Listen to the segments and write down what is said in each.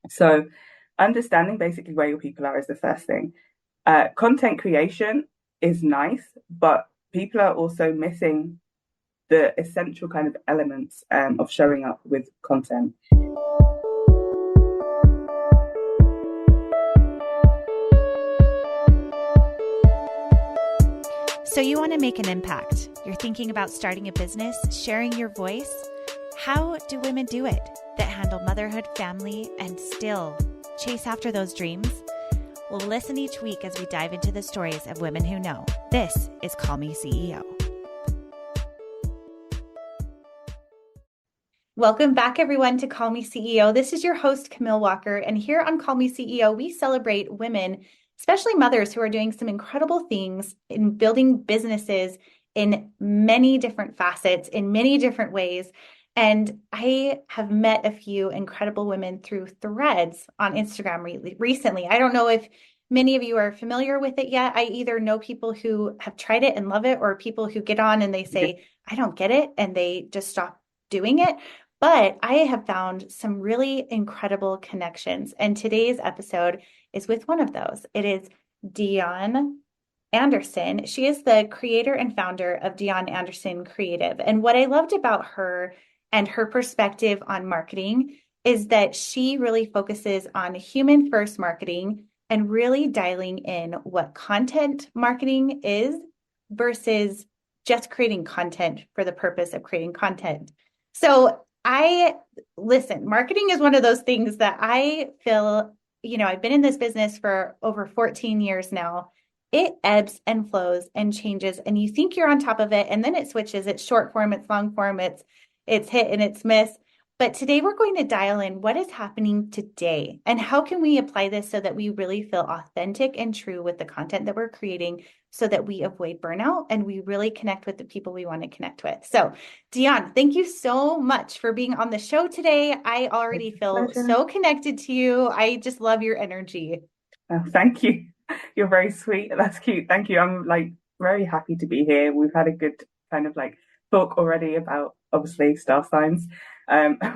So understanding basically where your people are is the first thing. Content creation is nice, but people are also missing the essential kind of elements of showing up with content. So you want to make an impact. You're thinking about starting a business, sharing your voice. How do women do it that handle motherhood, family, and still chase after those dreams? Well, listen each week as we dive into the stories of women who know. This is Call Me CEO. Welcome back, everyone, to Call Me CEO. This is your host, Camille Walker, and here on Call Me CEO, we celebrate women, especially mothers, who are doing some incredible things in building businesses in many different facets, in many different ways. And I have met a few incredible women through threads on Instagram recently. I don't know if many of you are familiar with it yet. I either know people who have tried it and love it, or people who get on and they say, I don't get it, and they just stop doing it. But I have found some really incredible connections. And today's episode is with one of those. It is Dionne Anderson. She is the creator and founder of Dionne Anderson Creative. And what I loved about her and her perspective on marketing is that she really focuses on human first marketing and really dialing in what content marketing is versus just creating content for the purpose of creating content. So marketing is one of those things that I feel, I've been in this business for over 14 years now. It ebbs and flows and changes, and you think you're on top of it, and then it switches. It's short form, it's long form, it's hit and it's miss. But today we're going to dial in what is happening today and how can we apply this so that we really feel authentic and true with the content that we're creating, so that we avoid burnout and we really connect with the people we want to connect with. So Dionne, thank you so much for being on the show today. I already feel so connected to you. I just love your energy. Oh, thank you. You're very sweet. That's cute. Thank you. I'm very happy to be here. We've had a good kind of talk already about obviously star signs.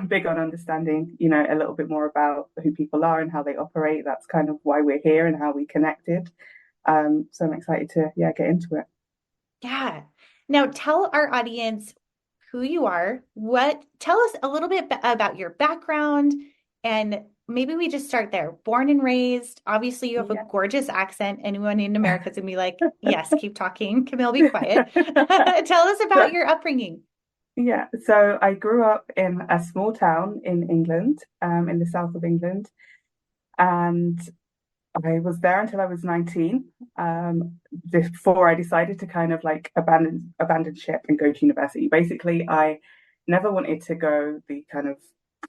Big on understanding, a little bit more about who people are and how they operate. That's kind of why we're here and how we connected. So I'm excited to get into it. Yeah. Now tell our audience who you are. Tell us a little bit about your background, and maybe we just start there. Born and raised, obviously you have a gorgeous accent. Anyone in America is gonna be like, yes, keep talking. Camille, be quiet. Tell us about your upbringing. Yeah, so I grew up in a small town in England, in the south of England, and I was there until I was 19, before I decided to kind of abandon ship and go to university. Basically, I never wanted to go the kind of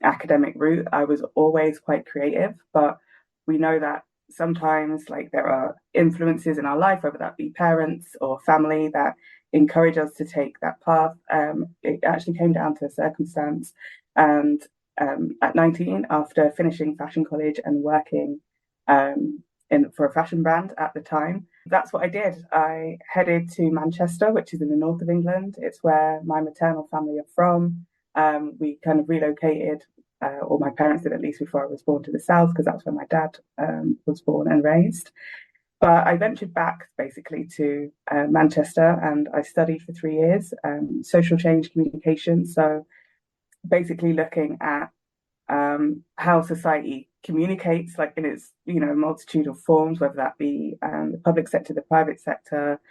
academic route. I was always quite creative, but we know that sometimes there are influences in our life, whether that be parents or family, that encourage us to take that path. It actually came down to a circumstance, and at 19, after finishing fashion college and working for a fashion brand at the time, that's what I did. I headed to Manchester, which is in the north of England. It's where my maternal family are from. We kind of relocated, or my parents did at least, before I was born, to the south, because that's where my dad was born and raised. But I ventured back basically to Manchester, and I studied for 3 years social change communication. So basically looking at how society communicates, in its multitude of forms, whether that be the public sector, the private sector,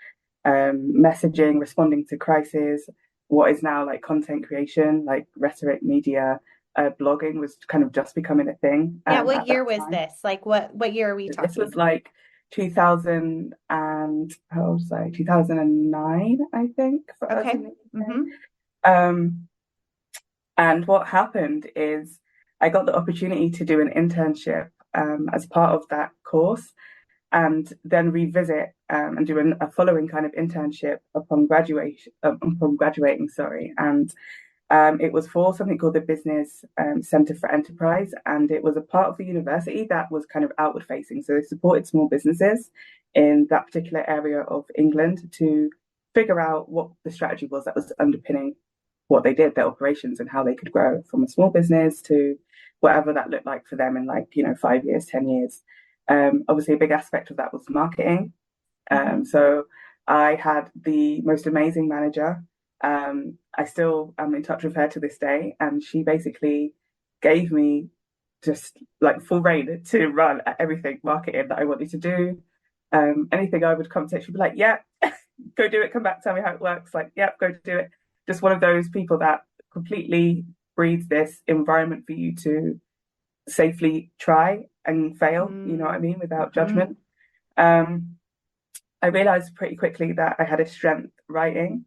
messaging, responding to crisis, what is now content creation, rhetoric, media. Blogging was kind of just becoming a thing. Yeah, what year was this? What year are we talking? This was 2000 and how old was I? 2009, I think. For us in the UK. And what happened is I got the opportunity to do an internship as part of that course, and then revisit and do a following kind of internship upon graduating. Sorry, and it was for something called the Business Centre for Enterprise, and it was a part of the university that was kind of outward facing. So they supported small businesses in that particular area of England to figure out what the strategy was that was underpinning what they did, their operations, and how they could grow from a small business to whatever that looked like for them in, like, 5 years, 10 years. Obviously, a big aspect of that was marketing. Mhm. So I had the most amazing manager. I still am in touch with her to this day, and she basically gave me just like full reign to run everything marketing that I wanted to do. Anything I would come to, she'd be like, "Yeah, go do it. Come back, tell me how it works." Like, "Yeah, go do it." Just one of those people that completely breeds this environment for you to safely try and fail. You know what I mean, without Mm-hmm. judgment. Um, I realized pretty quickly that I had a strength writing,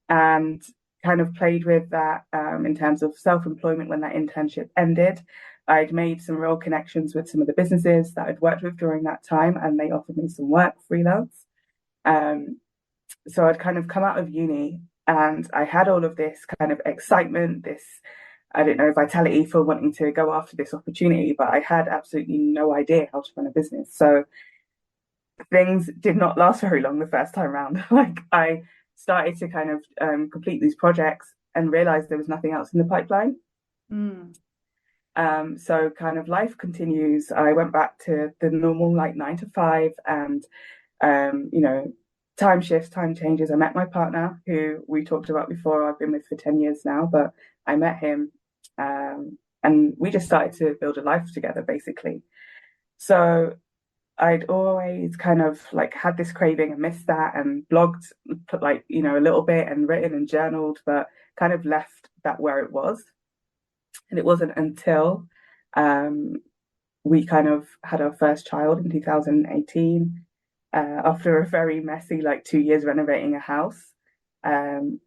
and kind of played with that in terms of self-employment. When that internship ended, I'd made some real connections with some of the businesses that I'd worked with during that time, and they offered me some work freelance. Um, so I'd kind of come out of uni, and I had all of this kind of excitement, this, I don't know, vitality for wanting to go after this opportunity, but I had absolutely no idea how to run a business. So things did not last very long the first time around. Like, I started to kind of complete these projects and realized there was nothing else in the pipeline. Mm. So kind of life continues. I went back to the normal, like, 9 to 5, and time shifts, time changes. I met my partner, who we talked about before. I've been with for 10 years now, but I met him, and we just started to build a life together, basically. So I'd always kind of like had this craving and missed that, and blogged, put, like, a little bit, and written and journaled, but kind of left that where it was. And it wasn't until um, we kind of had our first child in 2018, after a very messy, like, 2 years renovating a house. Um,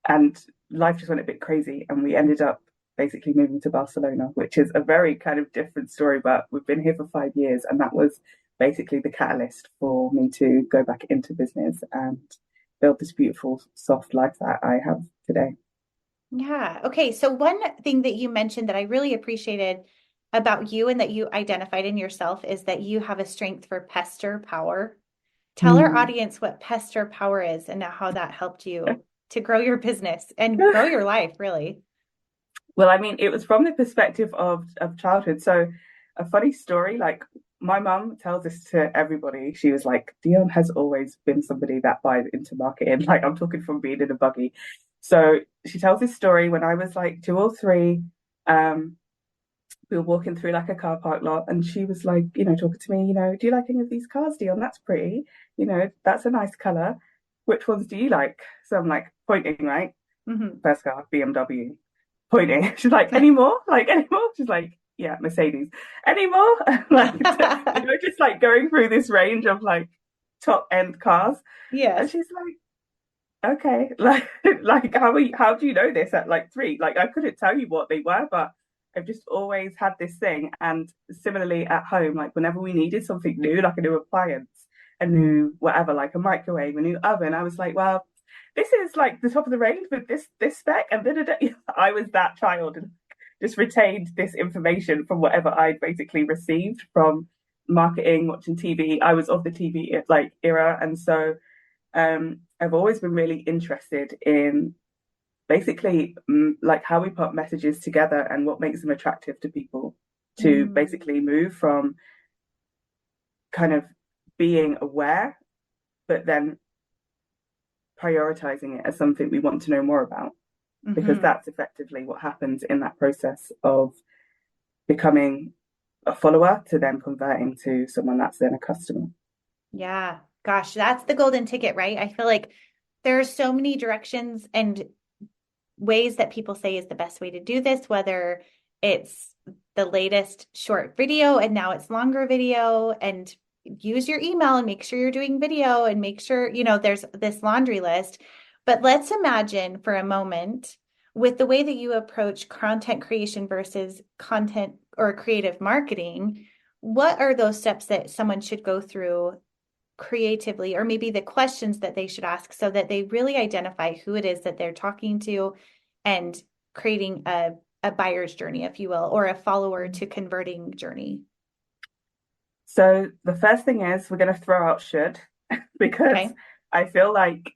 and life just went a bit crazy, and we ended up basically moving to Barcelona, which is a very kind of different story, but we've been here for 5 years, and that was basically the catalyst for me to go back into business and build this beautiful, soft life that I have today. Yeah. Okay. So one thing that you mentioned that I really appreciated about you and that you identified in yourself is that you have a strength for pester power. Tell our Mm. audience what pester power is and how that helped you to grow your business and grow your life, really. Well, I mean, it was from the perspective of childhood. So, a funny story, like, my mum tells this to everybody. She was like, Dion has always been somebody that buys into marketing. Like, I'm talking from being in a buggy. So she tells this story when I was like 2 or 3. Um, we were walking through like a car park lot, and she was like, talking to me, "Do you like any of these cars, Dion? That's pretty. That's a nice color. Which ones do you like?" So I'm like pointing, right? Hmm. First car, BMW. Pointing. She's like, "Any more? Like, any more?" She's like, "Yeah, Mercedes. Any more?" Like, just like going through this range of like top end cars. And Yes. she's like, "Okay, like, how do you know this at like 3?" Like, I couldn't tell you what they were, but I've just always had this thing. And similarly at home, like, whenever we needed something new, like a new appliance, a new whatever, like a microwave, a new oven, I was like, "Well, this is like the top of the range with this spec." And then I was that child, and just retained this information from whatever I basically received from marketing, watching TV. I was of the TV like era, and so I've always been really interested in basically, like, how we put messages together and what makes them attractive to people, to Mm. basically move from kind of being aware, but then prioritizing it as something we want to know more about, because Hmm. that's effectively what happens in that process of becoming a follower to then converting to someone that's then a customer. Yeah. Gosh, that's the golden ticket, right? I feel like there are so many directions and ways that people say is the best way to do this, whether it's the latest short video and now it's longer video, and use your email and make sure you're doing video and make sure, there's this laundry list. But let's imagine for a moment with the way that you approach content creation versus content or creative marketing, what are those steps that someone should go through creatively, or maybe the questions that they should ask so that they really identify who it is that they're talking to and creating a buyer's journey, if you will, or a follower to converting journey? So the first thing is we're going to throw out should, because Okay. I feel like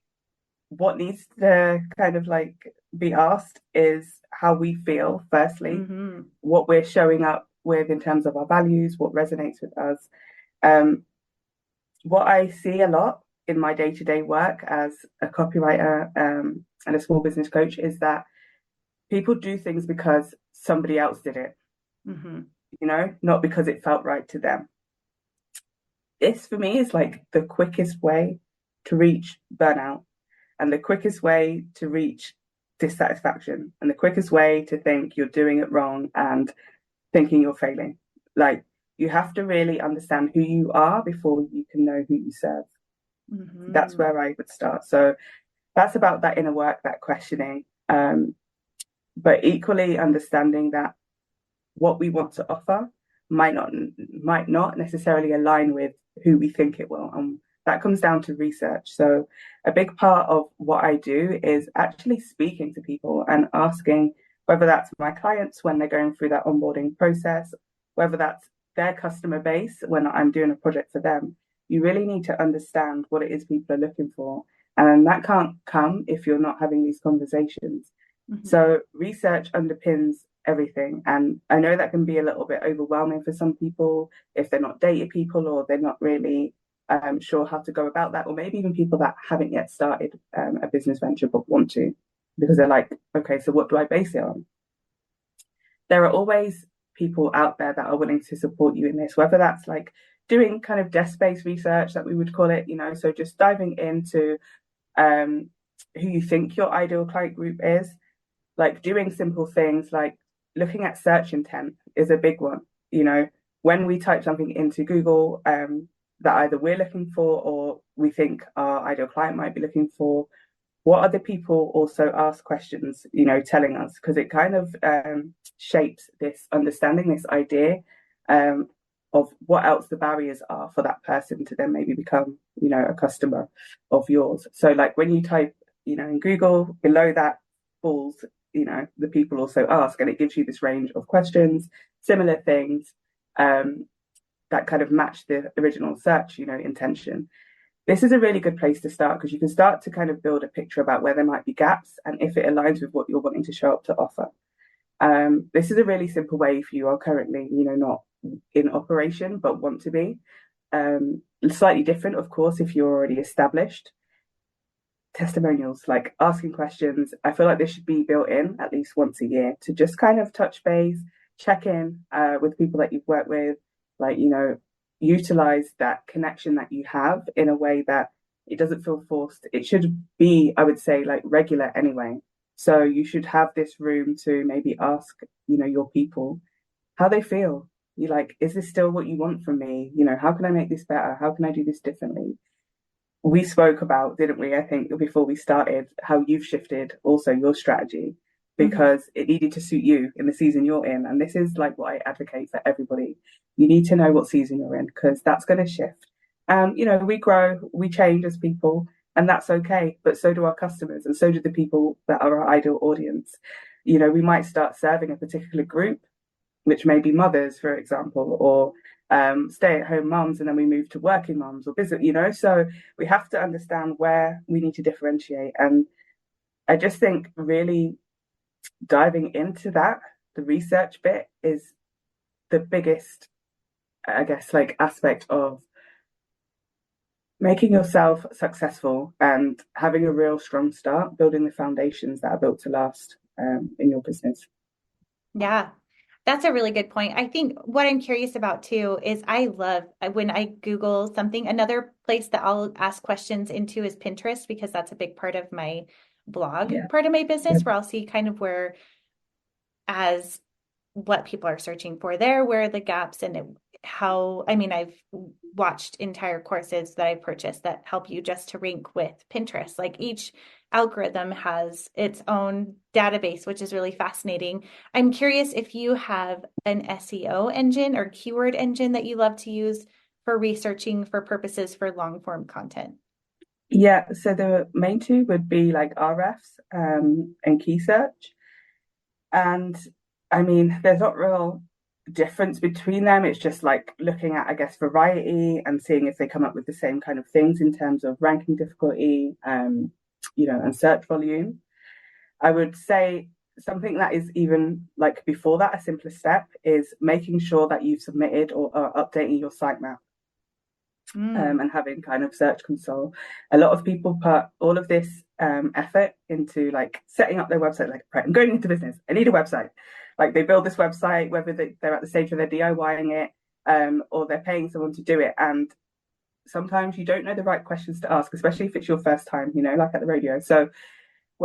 what needs to kind of like be asked is how we feel, firstly, Hmm. what we're showing up with in terms of our values, what resonates with us. Um, what I see a lot in my day-to-day work as a copywriter and a small business coach is that people do things because somebody else did it, Hmm. not because it felt right to them. This for me is like the quickest way to reach burnout and the quickest way to reach dissatisfaction and the quickest way to think you're doing it wrong and thinking you're failing. Like you have to really understand who you are before you can know who you serve. That's Hmm. where I would start. So that's about that inner work, that questioning, but equally understanding that what we want to offer might not might not necessarily align with who we think it will. And that comes down to research. So a big part of what I do is actually speaking to people and asking whether that's my clients when they're going through that onboarding process, whether that's their customer base when I'm doing a project for them. You really need to understand what it is people are looking for. And that can't come if you're not having these conversations. Hmm. So research underpins everything. And I know that can be a little bit overwhelming for some people if they're not data people or they're not really sure how to go about that, or maybe even people that haven't yet started a business venture but want to, because they're like, okay, so what do I base it on? There are always people out there that are willing to support you in this, whether that's like doing kind of desk-based research that we would call it, so just diving into um, who you think your ideal client group is, like doing simple things like looking at search intent is a big one. You know, when we type something into Google that either we're looking for or we think our ideal client might be looking for, what other people also ask questions, telling us, because it kind of shapes this understanding, this idea of what else the barriers are for that person to then maybe become, a customer of yours. So like when you type, in Google, below that falls, the people also ask, and it gives you this range of questions, similar things um, that kind of match the original search, intention. This is a really good place to start because you can start to kind of build a picture about where there might be gaps and if it aligns with what you're wanting to show up to offer. This is a really simple way if you are currently, not in operation but want to be. Slightly different, of course, if you're already established. Testimonials, like asking questions. I feel like this should be built in at least once a year to just kind of touch base, check in with people that you've worked with, like, utilize that connection that you have in a way that it doesn't feel forced. It should be, I would say, like regular anyway. So you should have this room to maybe ask, your people how they feel. You like, is this still what you want from me? How can I make this better? How can I do this differently? We spoke about, didn't we, I think, before we started, how you've shifted also your strategy Hmm. because it needed to suit you in the season you're in. And this is like what I advocate for everybody. You need to know what season you're in because that's going to shift. We grow, we change as people, and that's okay. But so do our customers, and so do the people that are our ideal audience. We might start serving a particular group which may be mothers, for example, or stay-at-home mums, and then we move to working mums or business. So we have to understand where we need to differentiate. And I just think really diving into that, the research bit, is the biggest, I guess, like aspect of making yourself successful and having a real strong start, building the foundations that are built to last in your business. Yeah, that's a really good point. I think what I'm curious about too is I love when I Google something. Another place that I'll ask questions into is Pinterest because that's a big part of my blog, Yeah. part of my business, Yep. where I'll see kind of where as what people are searching for there, where are the gaps and how, I mean, I've watched entire courses that I've purchased that help you just to rank with Pinterest. Like each algorithm has its own database, which is really fascinating. I'm curious if you have an SEO engine or keyword engine that you love to use for researching for purposes for long form content. Yeah, so the main two would be like RFs and key search. And I mean, there's not real difference between them. It's just like looking at, I guess, variety and seeing if they come up with the same kind of things in terms of ranking difficulty. and search volume. I would say something that is even like before that, a simpler step is making sure that you've submitted or are updating your sitemap, Mm. and having kind of search console. A lot of people put all of this effort into like setting up their website, like, right, I'm going into business, I need a website. Like they build this website, whether they're at the stage where they're DIYing it, or they're paying someone to do it. And sometimes you don't know the right questions to ask, especially if it's your first time, like at the radio. So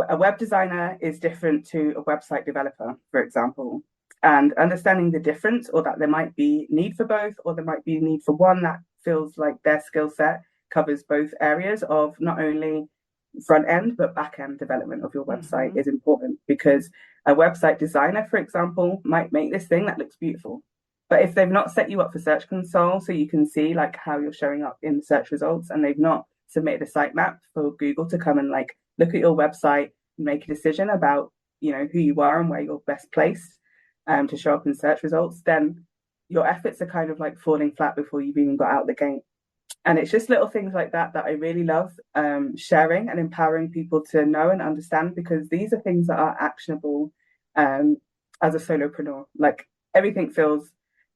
a web designer is different to a website developer, for example. And understanding the difference, or that there might be need for both, or there might be need for one that feels like their skill set covers both areas of not only front end but back end development of your website Mm-hmm. is important, because a website designer, for example, might make this thing that looks beautiful. But if they've not set you up for Search Console so you can see like how you're showing up in the search results, and they've not submitted a sitemap for Google to come and like look at your website and make a decision about who you are and where you're best placed to show up in search results, then your efforts are kind of like falling flat before you've even got out the gate. And it's just little things like that that I really love sharing and empowering people to know and understand, because these are things that are actionable um, as a solopreneur. Like everything feels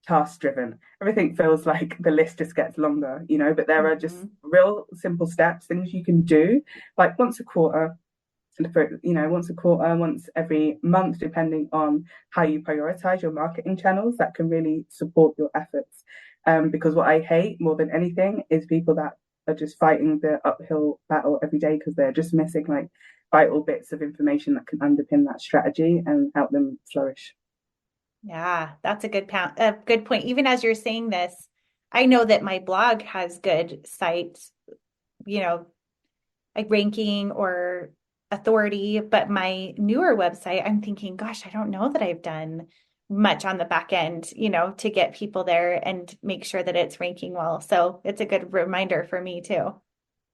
task driven, everything feels like the list just gets longer, but there are just Mm-hmm. real simple steps, things you can do like once a quarter, once every month, depending on how you prioritize your marketing channels, that can really support your efforts. Because what I hate more than anything is people that are just fighting the uphill battle every day because they're just missing like vital bits of information that can underpin that strategy and help them flourish. Yeah, that's a good point. Even as you're saying this, I know that my blog has good sites, you know, like ranking or authority, but my newer website, I'm thinking, gosh, I don't know that I've done much on the back end, to get people there and make sure that it's ranking well. So it's a good reminder for me too.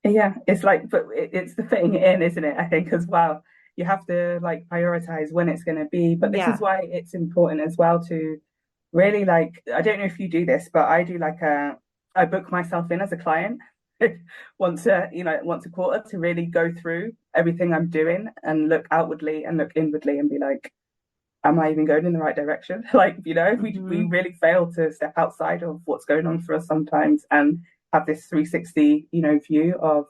Yeah, it's like, but it's the fitting it in, isn't it? I think as well. You have to like prioritize when it's going to be. But this is Yeah. why it's important as well to really like, I don't know if you do this, but I do like I book myself in as a client once a quarter to really go through everything I'm doing and look outwardly and look inwardly and be like, am I even going in the right direction? Like, if we Hmm. really fail to step outside of what's going on for us sometimes and have this 360, view of,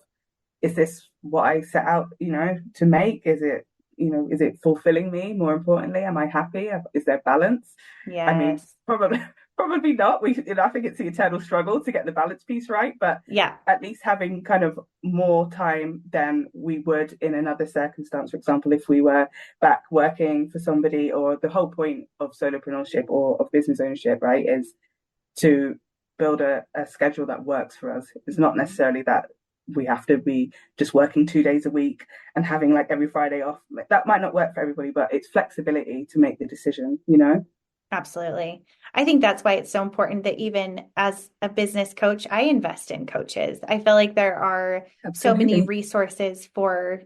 is this what I set out, to make? Is it fulfilling me? More importantly, am I happy? Is there balance? I mean, Yes. probably not. I think it's the eternal struggle to get the balance piece right, but Yeah. at least having kind of more time than we would in another circumstance. For example, if we were back working for somebody, or the whole point of solopreneurship or of business ownership, right, is to build a schedule that works for us. It's not necessarily that we have to be just working 2 days a week and having like every Friday off. That might not work for everybody, but it's flexibility to make the decision. Absolutely. I think that's why it's so important that even as a business coach, I invest in coaches. I feel like there are so many Absolutely. resources for,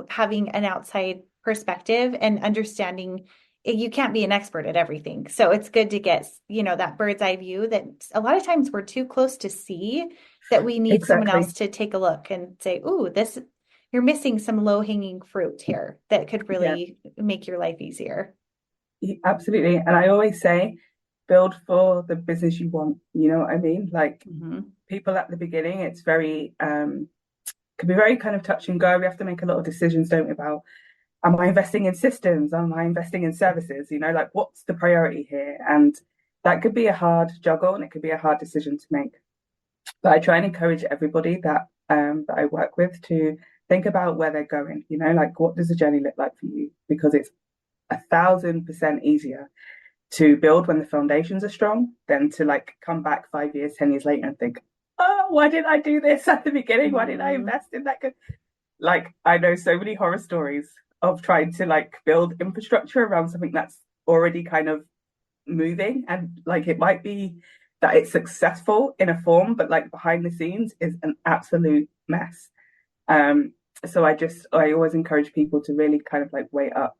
having an outside perspective and understanding you can't be an expert at everything. So it's good to get, that bird's eye view that a lot of times we're too close to see that we need someone else Exactly. to take a look and say, "Ooh, you're missing some low-hanging fruit here that could Yeah, really make your life easier." absolutely. And I always say, build for the business you want. You know what I mean? Like Mhm. people at the beginning, it's very can be very kind of touch and go. We have to make a lot of decisions, don't we, about, am I investing in systems? Am I investing in services? Like what's the priority here? And that could be a hard juggle and it could be a hard decision to make. But I try and encourage everybody that I work with to think about where they're going. Like what does the journey look like for you? Because it's 1,000% easier to build when the foundations are strong than to like come back 5 years, 10 years later and think, oh, why did I do this at the beginning? Why did I Mhm. invest in that? Good? Like I know so many horror stories of trying to like build infrastructure around something that's already kind of moving, and like it might be that it's successful in a form, but like behind the scenes is an absolute mess. um so I always encourage people to really kind of like weigh up,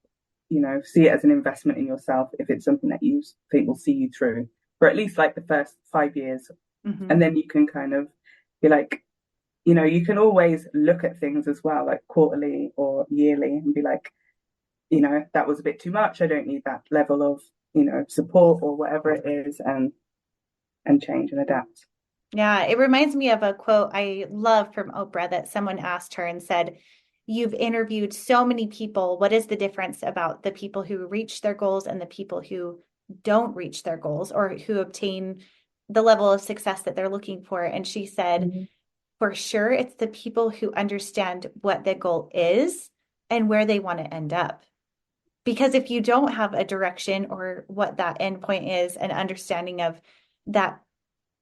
see it as an investment in yourself if it's something that you think will see you through for at least like the first 5 years, and Mhm. then you can kind of be like, you can always look at things as well, like quarterly or yearly, and be like, that was a bit too much. I don't need that level of, support or whatever it is, and change and adapt. Yeah, it reminds me of a quote I love from Oprah that someone asked her and said, "You've interviewed so many people. What is the difference about the people who reach their goals and the people who don't reach their goals or who obtain the level of success that they're looking for?" And she said, Mhm. "For sure, it's the people who understand what the goal is and where they want to end up." Because if you don't have a direction or what that end point is, an understanding of that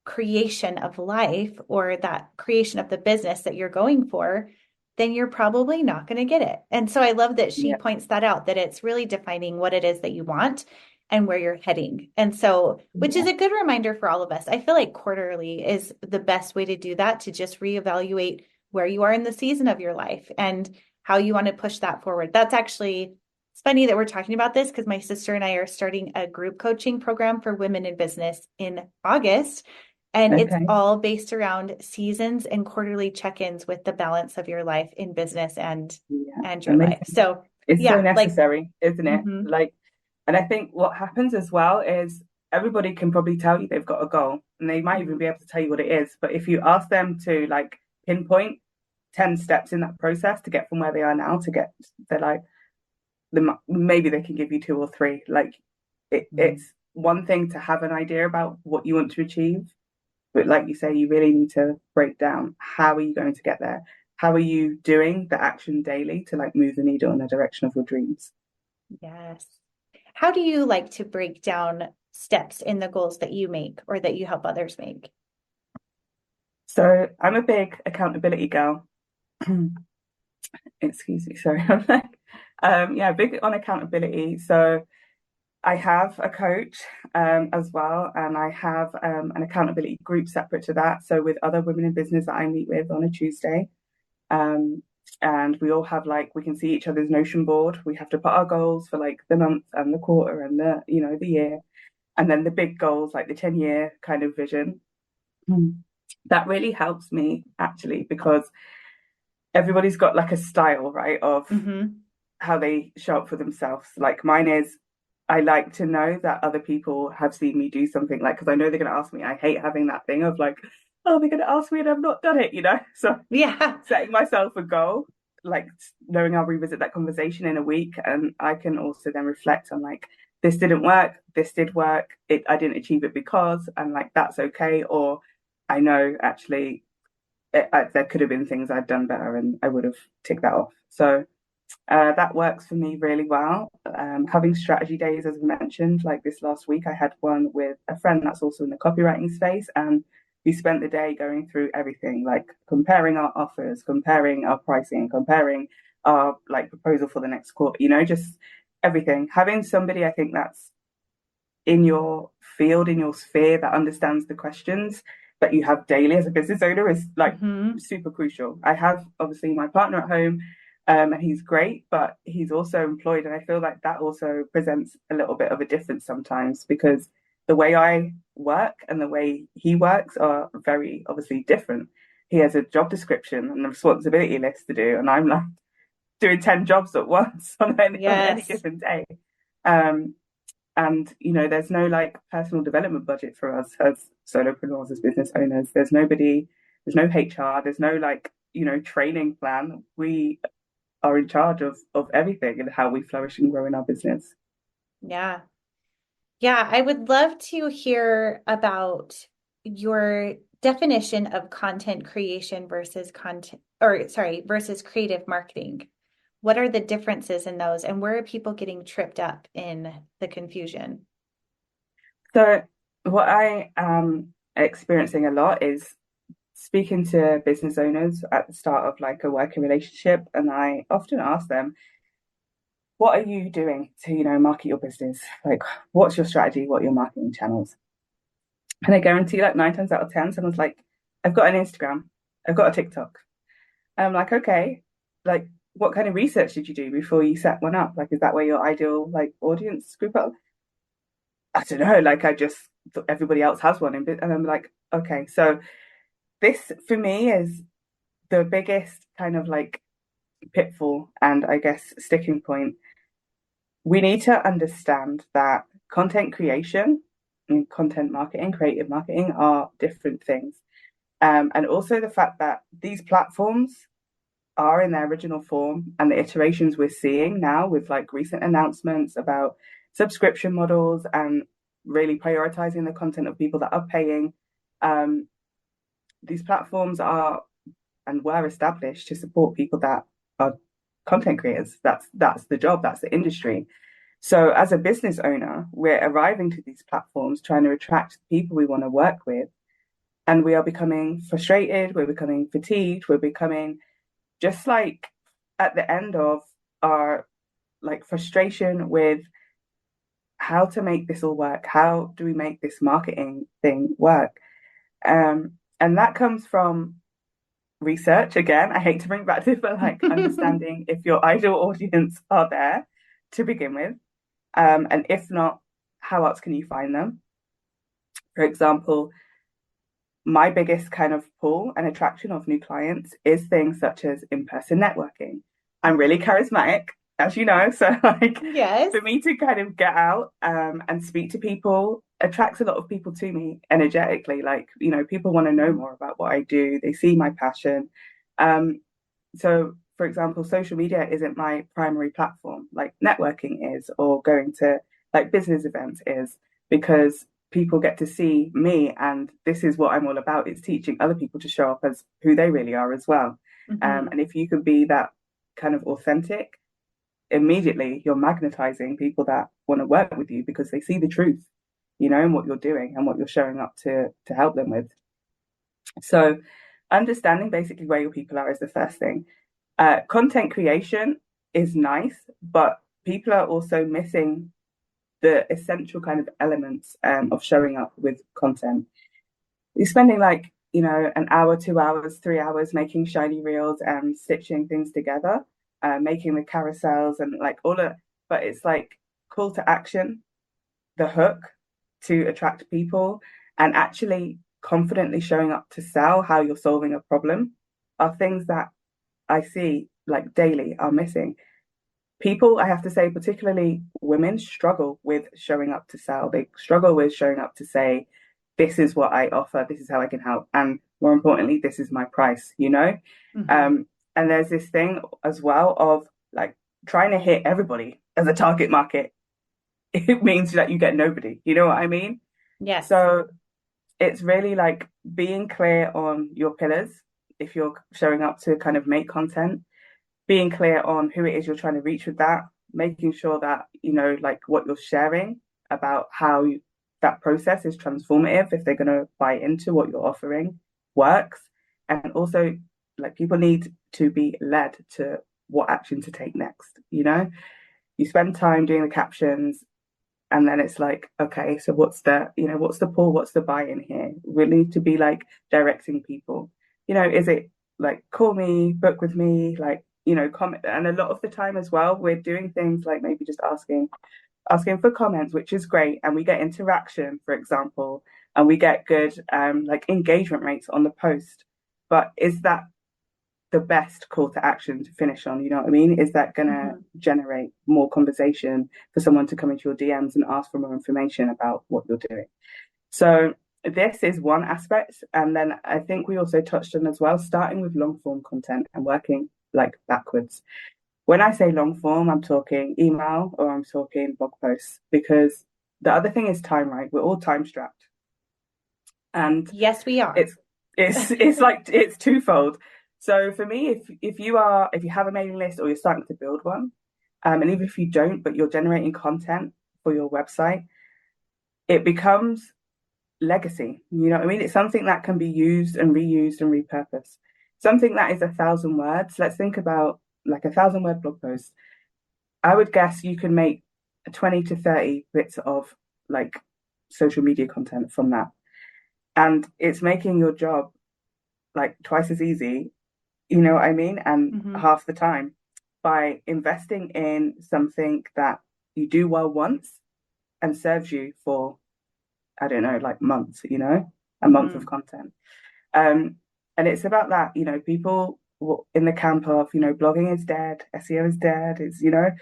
creation of life or that creation of the business that you're going for, then you're probably not going to get it. And so I love that she Yeah, points that out, that it's really defining what it is that you want and where you're heading. And so, which is yeah, a good reminder for all of us. I feel like quarterly is the best way to do that, to just reevaluate where you are in the season of your life and how you want to push that forward. That's actually, it's funny that we're talking about this because my sister and I are starting a group coaching program for women in business in August. And it's okay, all based around seasons and quarterly check-ins with the balance of your life in business yeah, and your life. amazing. So It's so yeah, like necessary, isn't it? mhm, Like, and I think what happens as well is everybody can probably tell you they've got a goal, and they might even mhm. be able to tell you what it is. But if you ask them to like pinpoint 10 steps in that process to get from where they are now to get, they're like, maybe they can give you two or three. Like, it's one thing to have an idea about what you want to achieve, but like you say, you really need to break down how are you going to get there? How are you doing the action daily to like move the needle in the direction of your dreams? Yes. How do you like to break down steps in the goals that you make or that you help others make? So I'm a big accountability girl. Excuse me, sorry. I'm like, yeah, big on accountability. So I have a coach as well, and I have an accountability group separate to that. So with other women in business that I meet with on a Tuesday, um, and we all have like we can see each other's Notion board. We have to put our goals for like the month and the quarter and the year, and then the big goals like the 10-year kind of vision. Mm. That really helps me actually because everybody's got like a style, right, of Hmm. how they show up for themselves. Like mine is, I like to know that other people have seen me do something, like, because I know they're going to ask me. I hate having that thing of like, oh, they're going to ask me and I've not done it. So Yeah. setting myself a goal, like knowing I'll revisit that conversation in a week, and I can also then reflect on like, this didn't work, this did work, I didn't achieve it because, and like that's okay, or I know actually there could have been things I'd done better and I would have ticked that off. So that works for me really well. Having strategy days, as I mentioned, like this last week, I had one with a friend that's also in the copywriting space, and we spent the day going through everything, like comparing our offers, comparing our pricing, comparing our like proposal for the next quarter. Just everything. Having somebody, I think that's in your field, in your sphere, that understands the questions that you have daily as a business owner is like Hmm. super crucial. I have obviously my partner at home, and he's great, but he's also employed. And I feel like that also presents a little bit of a difference sometimes because the way I work and the way he works are very obviously different. He has a job description and a responsibility list to do, and I'm like doing 10 jobs at once on any Yes. given day. Um, and there's no like personal development budget for us as solopreneurs, as business owners. There's nobody, there's no HR, there's no like training plan. We are in charge of everything and how we flourish and grow in our business. Yeah. Yeah, I would love to hear about your definition of content creation versus content, or sorry, versus creative marketing. What are the differences in those, and where are people getting tripped up in the confusion? So what I am experiencing a lot is speaking to business owners at the start of like a working relationship, and I often ask them, what are you doing to market your business? Like, what's your strategy? What are your marketing channels? And I guarantee like 9 times out of 10, someone's like, I've got an Instagram, I've got a TikTok. And I'm like, okay, like what kind of research did you do before you set one up? Like, is that where your ideal like audience group are? I don't know. Like, I just thought everybody else has one. And I'm like, okay, so this for me is the biggest kind of like pitfall and I guess sticking point, we need to understand that content creation and content marketing, creative marketing are different things. And also the fact that these platforms are in their original form and the iterations we're seeing now with like recent announcements about subscription models and really prioritizing the content of people that are paying. Um, these platforms are and were established to support people that are content creators. That's the job, that's the industry. So as a business owner, we're arriving to these platforms trying to attract people we want to work with. And we are becoming frustrated, we're becoming fatigued, we're becoming just like at the end of our like frustration with how to make this all work. How do we make this marketing thing work? And that comes from research again. I hate to bring back to it, but like understanding if your ideal audience are there to begin with. And if not, how else can you find them? For example, my biggest kind of pull and attraction of new clients is things such as in-person networking. I'm really charismatic, as you know, so like Yes. for me to kind of get out and speak to people attracts a lot of people to me energetically. Like, you know, people want to know more about what I do. They see my passion. Um, so for example, social media isn't my primary platform, like networking is, or going to like business events is, because people get to see me and this is what I'm all about. It's teaching other people to show up as who they really are as well. Mm-hmm. And if you can be that kind of authentic, immediately you're magnetizing people that want to work with you because they see the truth, you know, in what you're doing and what you're showing up to help them with. So understanding basically where your people are is the first thing. Content creation is nice, but people are also missing the essential kind of elements of showing up with content. You're spending like, you know, an hour, 2 hours, 3 hours making shiny reels and stitching things together, making the carousels and like all of, but it's like call to action, the hook to attract people and actually confidently showing up to sell how you're solving a problem are things that I see like daily are missing. People, I have to say, particularly women, struggle with showing up to sell. They struggle with showing up to say, this is what I offer, this is how I can help. And more importantly, this is my price, you know? Mm-hmm. And there's this thing as well of like trying to hit everybody as a target market. It means that you get nobody, you know what I mean? Yes. So it's really like being clear on your pillars if you're showing up to kind of make content, being clear on who it is you're trying to reach with that, making sure that, you know, like what you're sharing about how that process is transformative if they're going to buy into what you're offering works. And also, like, people need to be led to what action to take next. You know, you spend time doing the captions, and then it's like, okay, so what's the, you know, what's the pull, what's the buy in here? We need to be like directing people. You know, is it like call me, book with me, like, you know, comment. And a lot of the time as well, we're doing things like maybe just asking for comments, which is great, and we get interaction, for example, and we get good like engagement rates on the post. But is that the best call to action to finish on? You know what I mean? Is that going to Mm-hmm. generate more conversation for someone to come into your DMs and ask for more information about what you're doing? So this is one aspect. And then I think we also touched on as well, starting with long form content and working like backwards. When I say long form, I'm talking email or I'm talking blog posts, because the other thing is time, right? We're all time strapped. And Yes, we are. it's it's like it's twofold. So for me, if you have a mailing list or you're starting to build one, and even if you don't, but you're generating content for your website, it becomes legacy. You know what I mean? It's something that can be used and reused and repurposed. Something that is 1,000 words. Let's think about like 1,000 word blog post. I would guess you can make 20 to 30 bits of like social media content from that. And it's making your job like twice as easy, you know what I mean? And Mm-hmm. half the time by investing in something that you do well once and serves you for, I don't know, like months, you know, a month of Mm-hmm. content. Um, And it's about that, people in the camp of, blogging is dead, SEO is dead,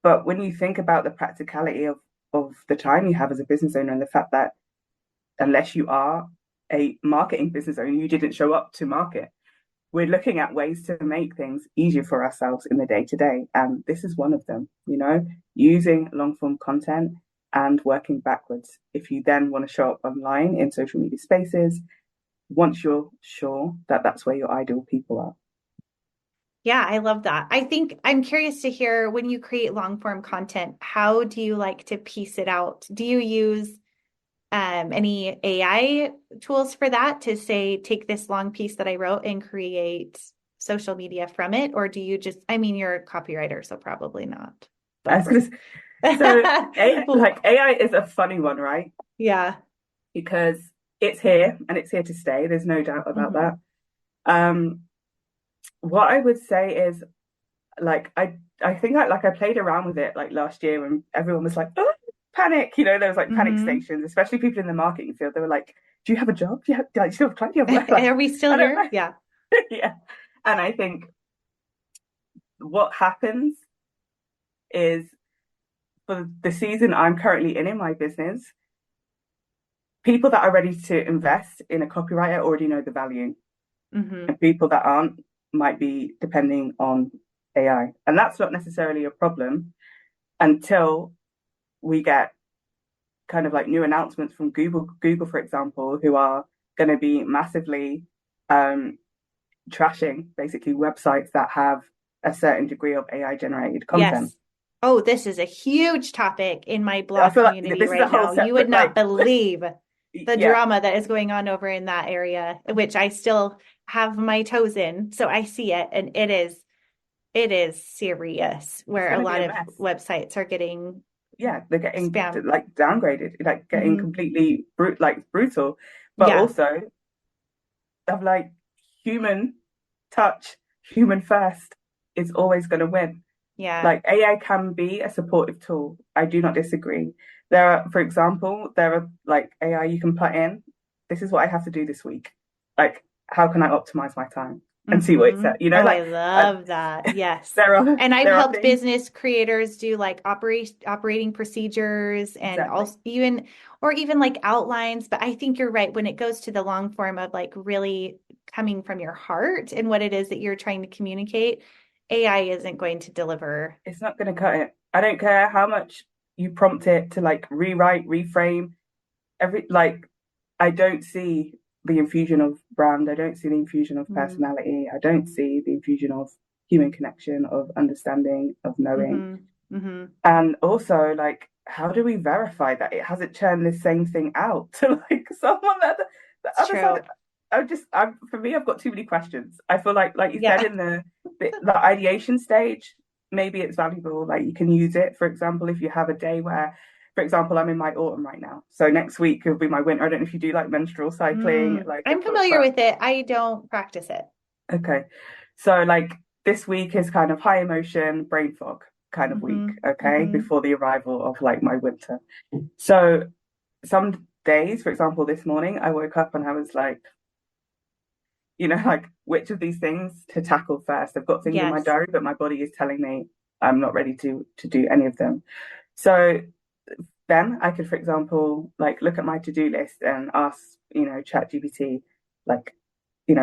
but when you think about the practicality of the time you have as a business owner and the fact that unless you are a marketing business owner, you didn't show up to market. We're looking at ways to make things easier for ourselves in the day to day. And this is one of them, using long form content and working backwards. If you then want to show up online in social media spaces, once you're sure that that's where your ideal people are. Yeah, I love that. I think I'm curious to hear when you create long form content, how do you like to piece it out? Do you use any AI tools for that to say, take this long piece that I wrote and create social media from it? Or do you just, I mean, you're a copywriter, so probably not. But AI is a funny one, right? Yeah. Because it's here and it's here to stay. There's no doubt about that. What I would say is I think I played around with it like last year when everyone was like, oh, panic, there was like panic stations, especially people in the marketing field. They were like, do you have a job? Do you still have clients? Do you have work? Are we still here? Yeah. Yeah. And I think what happens is for the season I'm currently in my business, people that are ready to invest in a copywriter already know the value. And people that aren't might be depending on AI. And that's not necessarily a problem until we get kind of like new announcements from Google, for example, who are going to be massively trashing basically websites that have a certain degree of AI generated content. Yes. Oh, this is a huge topic in my blog community right now. You would not believe the drama that is going on over in that area, which I still have my toes in. So I see it, and it is serious where a lot of websites are getting they're getting spammed. Like downgraded, like getting completely brutal, but also of like human touch, human first is always going to win. Yeah. Like AI can be a supportive tool. I do not disagree. For example, there are like AI you can put in, this is what I have to do this week. Like, how can I optimize my time and see what it says? I love that. Yes. And I've helped business creators do like operating procedures and also even like outlines. But I think you're right. When it goes to the long form of like really coming from your heart and what it is that you're trying to communicate, AI isn't going to deliver. It's not going to cut it. I don't care how much you prompt it to like rewrite, reframe. I don't see the infusion of brand. I don't see the infusion of personality. I don't see the infusion of human connection, of understanding, of knowing. And also, like, how do we verify that it hasn't churned the same thing out to like someone that the other side? For me, I've got too many questions. I feel like you said in the ideation stage, maybe it's valuable. Like you can use it, for example, if you have a day where, for example, I'm in my autumn right now. So next week will be my winter. I don't know if you do like menstrual cycling. I'm familiar with it. I don't practice it. Okay. So like this week is kind of high emotion, brain fog kind of week. Okay. Before the arrival of like my winter. So some days, for example, this morning, I woke up and I was like, like which of these things to tackle first? I've got things in my diary, but my body is telling me I'm not ready to do any of them. So then I could, for example, like look at my to-do list and ask, ChatGPT, like,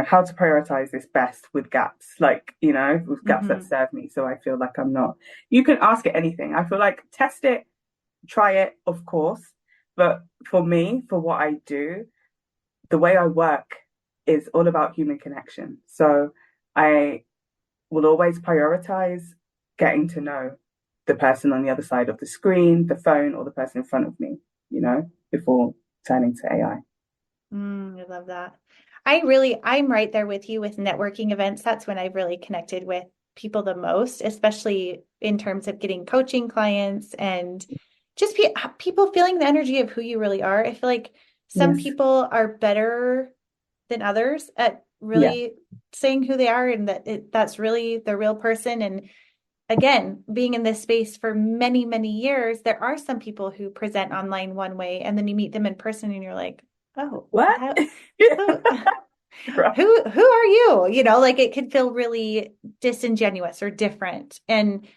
how to prioritize this best with gaps, like, with gaps that serve me. So I feel like I'm not, you can ask it anything. I feel like test it, try it, of course. But for me, for what I do, the way I work is all about human connection. So I will always prioritize getting to know the person on the other side of the screen, the phone, or the person in front of me, before turning to AI. I love that. I'm right there with you with networking events. That's when I've really connected with people the most, especially in terms of getting coaching clients and just people feeling the energy of who you really are. I feel like some people are better than others at really saying who they are and that's really the real person. And again, being in this space for many, many years, there are some people who present online one way and then you meet them in person and you're like, oh, what? Right. who are you? Like it could feel really disingenuous or different. And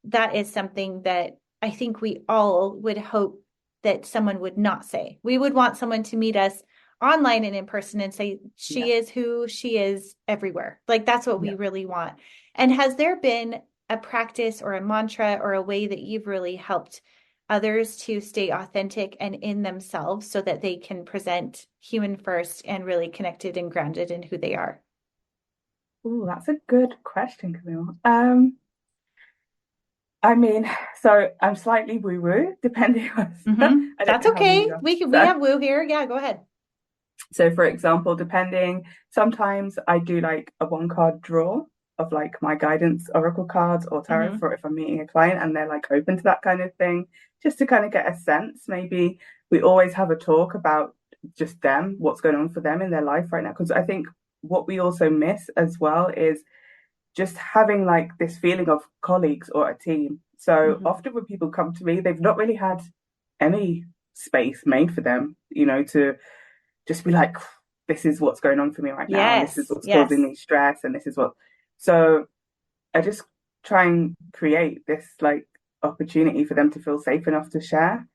that is something that I think we all would hope that someone would not say. We would want someone to meet us online and in person and say, Yeah. she is who she is everywhere. Like that's what we Yeah. really want. And has there been a practice or a mantra or a way that you've really helped others to stay authentic and in themselves so that they can present human first and really connected and grounded in who they are? Oh, that's a good question, Camille. I mean, so I'm slightly woo-woo, depending on, I don't That's know how woo okay. you are. We So, have Woo here. Yeah, go ahead. so for example, depending, sometimes I do like a one card draw of like my guidance oracle cards or tarot Hmm. for if I'm meeting a client and they're like open to that kind of thing, just to kind of get a sense. Maybe we always have a talk about just them, what's going on for them in their life right now. Because I think what we also miss as well is just having like this feeling of colleagues or a team. So Hmm. often when people come to me, they've not really had any space made for them, to just be like, this is what's going on for me right now, and this is Yes, what's causing yes. me stress, and this is what. So I just try and create this like opportunity for them to feel safe enough to share,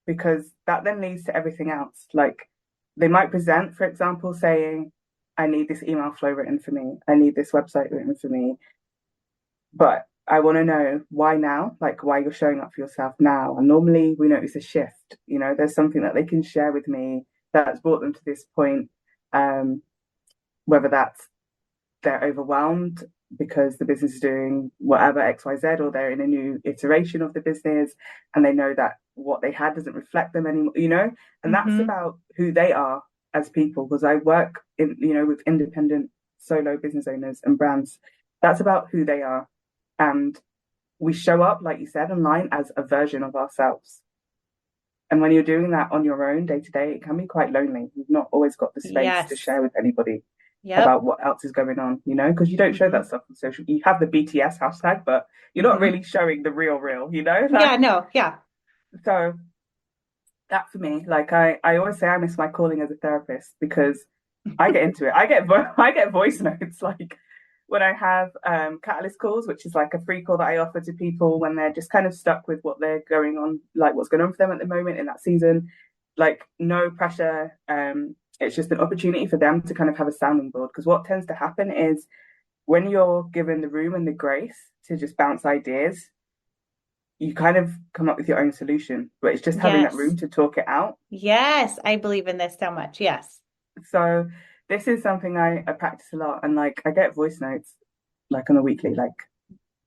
because that then leads to everything else. Like they might present, for example, saying, I need this email flow written for me, I need this website written for me, but I want to know why now, like why you're showing up for yourself now. And normally we notice a shift, there's something that they can share with me that's brought them to this point. Um, whether that's they're overwhelmed because the business is doing whatever XYZ, or they're in a new iteration of the business and they know that what they had doesn't reflect them anymore. And that's Hmm. about who they are as people, because I work with independent solo business owners and brands. That's about who they are. And we show up, like you said, online as a version of ourselves. And when you're doing that on your own day to day, it can be quite lonely. You've not always got the space to Yes. share with anybody Yep. about what else is going on, because you don't show that Hmm. stuff on social. You have the BTS hashtag, but you're not Hmm. really showing the real, Yeah, like, no, yeah. so that for me, like I always say I miss my calling as a therapist, because I get into it. I get voice notes like when I have catalyst calls, which is like a free call that I offer to people when they're just kind of stuck with what they're going on, like what's going on for them at the moment in that season. Like no pressure. It's just an opportunity for them to kind of have a sounding board. Because what tends to happen is when you're given the room and the grace to just bounce ideas, you kind of come up with your own solution. But it's just having that Yes. room to talk it out. Yes. I believe in this so much. Yes. So this is something I practice a lot, and like I get voice notes like on a weekly, like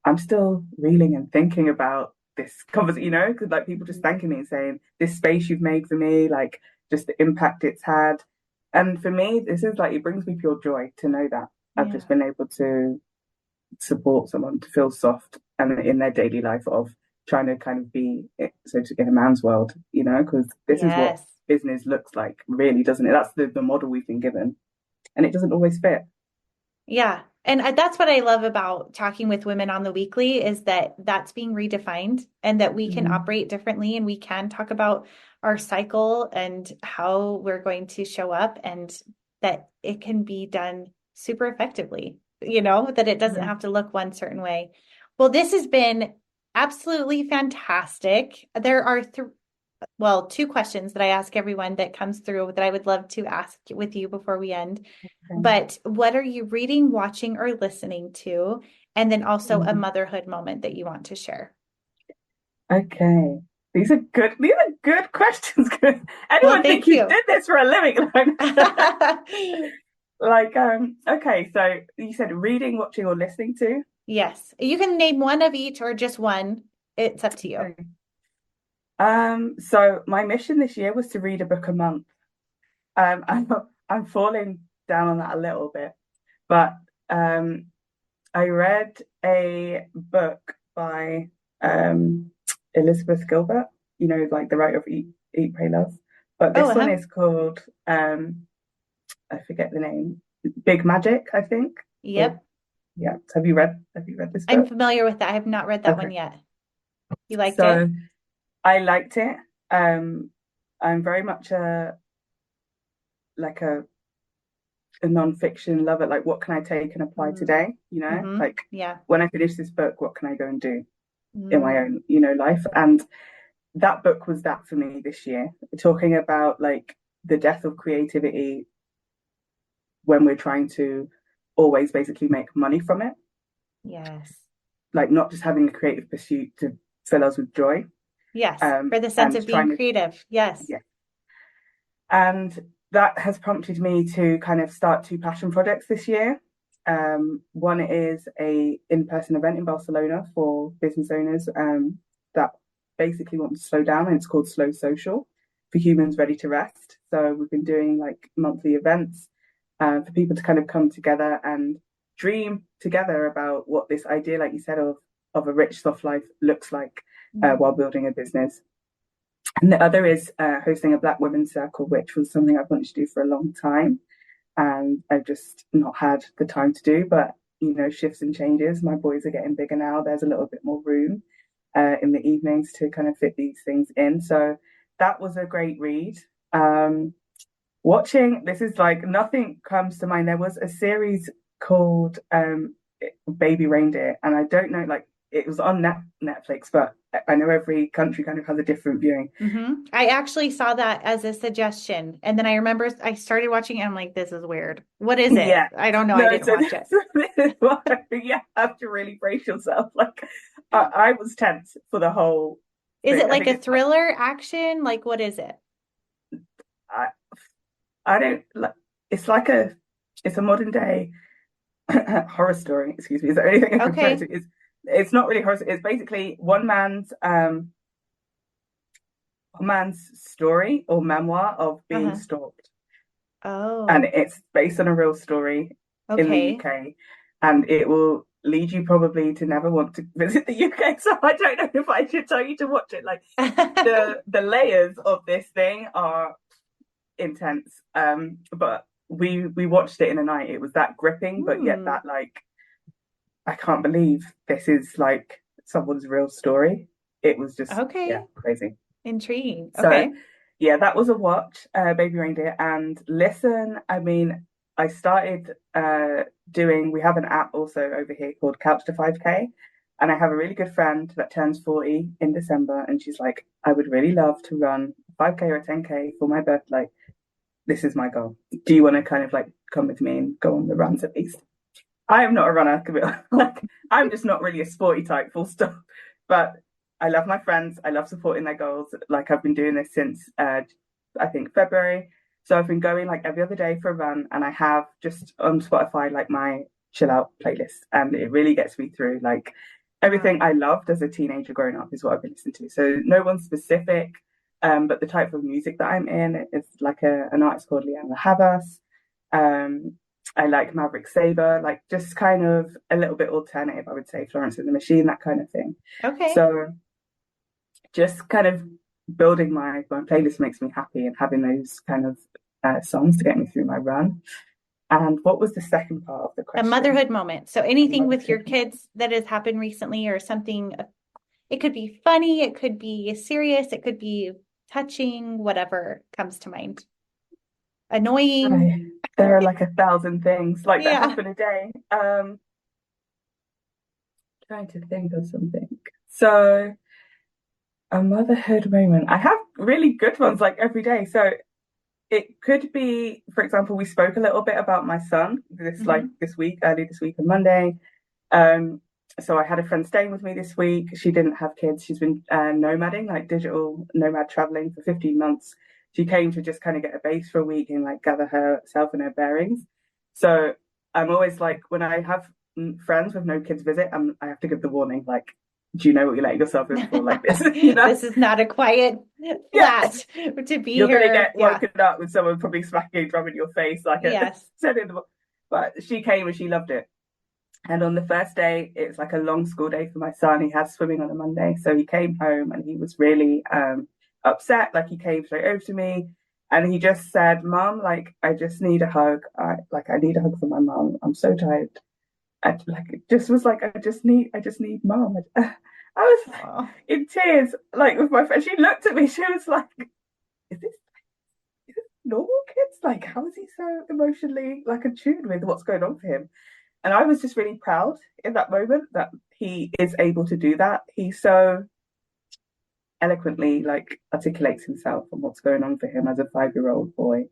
I'm still reeling and thinking about this conversation, because like people just Mhm. thanking me and saying this space you've made for me, like just the impact it's had. And for me, this is like it brings me pure joy to know that I've Yeah. just been able to support someone to feel soft and in their daily life of trying to kind of be so to in a man's world, because this is what Yes. business looks like, really, doesn't it? That's the model we've been given, and it doesn't always fit. Yeah. And that's what I love about talking with women on the weekly is that that's being redefined and that we can Mm-hmm. operate differently and we can talk about our cycle and how we're going to show up and that it can be done super effectively, that it doesn't Yeah. have to look one certain way. Well, this has been absolutely fantastic. There are two questions that I ask everyone that comes through that I would love to ask with you before we end. Okay. But what are you reading, watching, or listening to? And then also a Mhm. motherhood moment that you want to share. Okay. These are good. These are good questions. Well, Anyone think thank you you. did this for a living? Okay. So you said reading, watching, or listening to? Yes, you can name one of each or just one. It's up to you. Okay. So my mission this year was to read a book a month. I'm falling down on that a little bit, but um, I read a book by Elizabeth Gilbert, like the writer of Eat, Pray, Love. But Oh, this one is called I forget the name. Big Magic, I think. Or yep. yeah. Have you read this I'm book? familiar with that. I have not read that one Okay. yet. You liked it? So I liked it. Um I'm very much a like a a non-fiction lover. Like, what can I take and apply Mm. today? You know, Hmm. like Yeah. when I finish this book, what can I go and do in my Mm. own, life? And that book was that for me this year, talking about like the death of creativity when we're trying to always basically make money from it, Yes. like not just having a creative pursuit to fill us with joy, Yes. For the sense and of being trying to, creative. Yes. yeah. And that has prompted me to kind of start two passion projects this year. One is a in-person event in Barcelona for business owners that basically want to slow down, and it's called Slow Social for humans ready to rest. So we've been doing like monthly events for people to kind of come together and dream together about what this idea, like you said, of a rich soft life looks like while Mm. building a business. And the other is hosting a Black Women's Circle, which was something I've wanted to do for a long time. And I've just not had the time to do. But, shifts and changes. My boys are getting bigger now. There's a little bit more room in the evenings to kind of fit these things in. So that was a great read. Watching, this is like nothing comes to mind. There was a series called Baby Reindeer, and I don't know, like it was on Netflix, but I know every country kind of has a different viewing. I actually saw that as a suggestion. And then I remember I started watching it. I'm like, this is weird. What is it? Yeah, I don't know. I no, didn't so watch it. this is why you have to really brace yourself. Like, I was tense for the whole Is thing. it I like think a it's like thriller action? Like, what is it? I, I don't like. It's like it's a modern day horror story. Excuse me. Is there anything I can compare it Okay. to? It's not really horror. It's basically one man's story or memoir of being Uh-huh. stalked, and Oh, it's based on a real story in the okay. UK, and it will lead you probably to never want to visit the UK. So I don't know if I should tell you to watch it. Like the layers of this thing are intense. But we watched it in a night. It was that gripping, but yet Hmm. that like I can't believe this is like someone's real story. It was just, yeah, Okay. crazy. Intriguing. So Okay. yeah, that was a watch, Baby Reindeer. And listen, I mean, I started we have an app also over here called Couch to 5K. And I have a really good friend that turns 40 in December. And she's like, I would really love to run 5K or 10K for my birthday. This is my goal. Do you want to kind of like come with me and go on the runs at least? I am not a runner, Camille. Like I'm just not really a sporty type, full stop. But I love my friends. I love supporting their goals. Like I've been doing this since I think February. So I've been going like every other day for a run, and I have just on Spotify like my chill out playlist, and it really gets me through. Like everything Wow. I loved as a teenager growing up is what I've been listening to. So no one specific, but the type of music that I'm in is like an artist called Leanna Havas. Um, I like Maverick Sabre, like just kind of a little bit alternative, I would say, Florence and the Machine, that kind of thing. Okay. So just kind of building my playlist makes me happy, and having those kind of songs to get me through my run. And what was the second part of the A question? motherhood moment. So anything with your Motherhood. kids that has happened recently or something, it could be funny, it could be serious, it could be touching, whatever comes to mind. Annoying. Right. There are like 1,000 things like that Yeah. happen a day. Trying to think of something. So a motherhood moment. I have really good ones like every day. So it could be, for example, we spoke a little bit about my son Hmm. this week, early this week on Monday. Um, so I had a friend staying with me this week. She didn't have kids. She's been nomading, like digital nomad traveling for 15 months. She came to just kind of get a base for a week and like gather herself and her bearings. So I'm always like, when I have friends with no kids visit, I have to give the warning, like, do you know what you're letting yourself in for like this? This is not a quiet Yeah, flat to be you're gonna here. get Yeah. woken up with someone probably smacking a drum in your face, like a Yes. said in the book. But she came and she loved it. And on the first day, it's like a long school day for my son. He has swimming on a Monday, so he came home and he was really upset. Like he came straight over to me, and he just said, "Mom, like I just need a hug. I need a hug from my mom. I'm so tired." Like it just was like I just need mom. I was Oh, in tears, like with my friend. She looked at me. She was like, "Is this normal kids? Like, how is he so emotionally like attuned with what's going on for him? And I was just really proud in that moment that he is able to do that. He so eloquently like articulates himself and what's going on for him as a 5-year-old boy.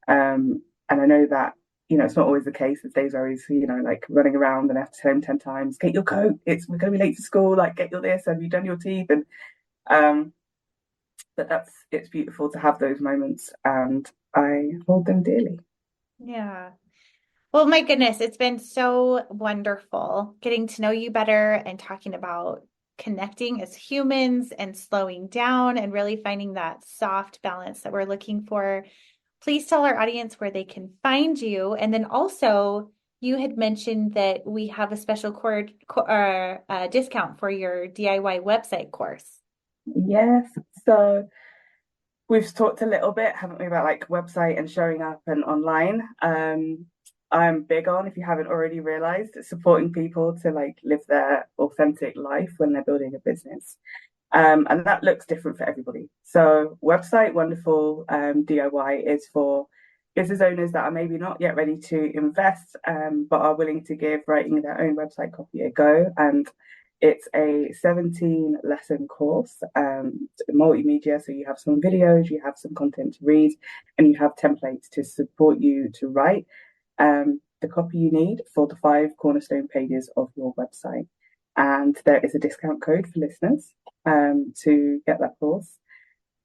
And I know that, it's not always the case. There's days where he's, like running around and I have to tell him 10 times, get your coat, we're gonna be late to school, like get your this, have you done your teeth? And um but it's beautiful to have those moments and I hold them dearly. Yeah. Well, my goodness, it's been so wonderful getting to know you better and talking about connecting as humans and slowing down and really finding that soft balance that we're looking for. Please tell our audience where they can find you. And then also, you had mentioned that we have a special discount for your DIY website course. Yes. So we've talked a little bit, haven't we, about like website and showing up and online. I'm big on, if you haven't already realized, supporting people to like live their authentic life when they're building a business. And that looks different for everybody. So website, wonderful. DIY is for business owners that are maybe not yet ready to invest, but are willing to give writing their own website copy a go. And it's a 17 lesson course, multimedia. So you have some videos, you have some content to read, and you have templates to support you to write the copy you need for the 5 cornerstone pages of your website. And there is a discount code for listeners to get that course.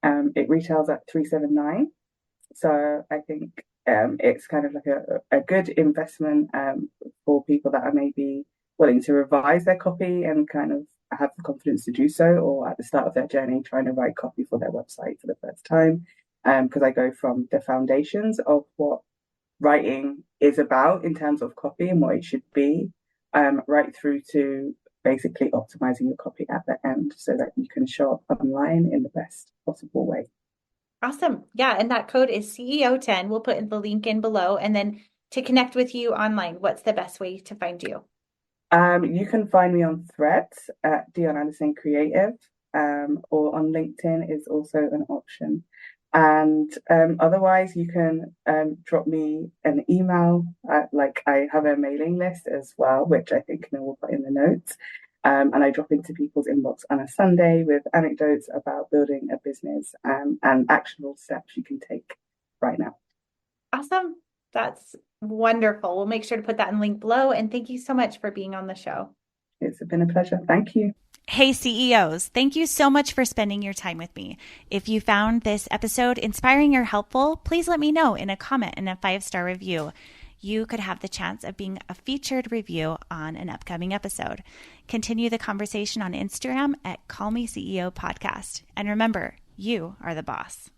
It retails at 379. So I think it's kind of like a good investment for people that are maybe willing to revise their copy and kind of have the confidence to do so, or at the start of their journey trying to write copy for their website for the first time. Because I go from the foundations of what writing is about in terms of copy and what it should be, right through to basically optimizing your copy at the end so that you can show up online in the best possible way. Awesome. Yeah. And that code is CEO10. We'll put the link in below. And then to connect with you online, what's the best way to find you? You can find me on Threads at Dion Anderson Creative, or on LinkedIn is also an option. And otherwise, you can drop me an email. Like I have a mailing list as well, which I think Camille will put in the notes. And I drop into people's inbox on a Sunday with anecdotes about building a business and actionable steps you can take right now. Awesome. That's wonderful. We'll make sure to put that in link below. And thank you so much for being on the show. It's been a pleasure. Thank you. Hey, CEOs, thank you so much for spending your time with me. If you found this episode inspiring or helpful, please let me know in a comment and a 5-star review. You could have the chance of being a featured review on an upcoming episode. Continue the conversation on Instagram at Call Me CEO Podcast. And remember, you are the boss.